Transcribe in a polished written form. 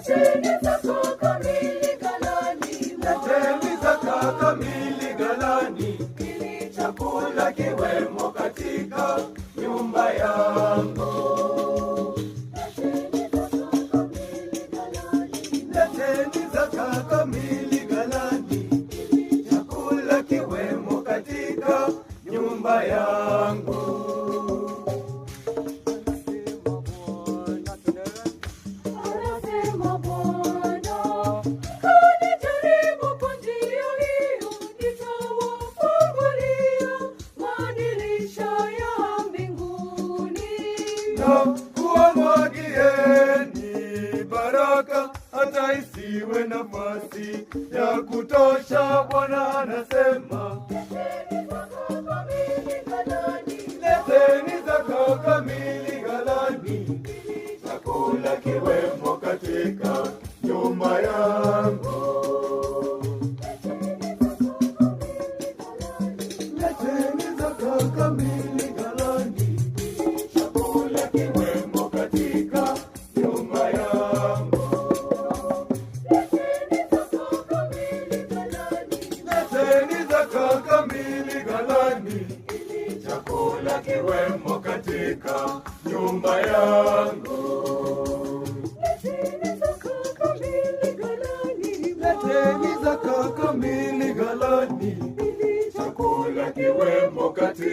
Leteni zaka kamili ghalani, leteni zaka kamili ghalani, ili chakula kiwemo katika nyumba yangu. Leteni zaka kamili ghalani, ili chakula kiwemo katika nyumba yangu. Kuwamwagieni baraka hata isiwe nafasi ya kutosha. Bwana anasema leteni zaka kamili ghalani, chakula kiwemo katika nyumba yangu. Leteni zaka kamili ghalani, chakula kiwemo katika nyumba yangu. Leteni zaka kamili ghalani, chakula kiwemo katika nyumba yangu. Leteni zaka kamili ghalani, chakula kiwemo katika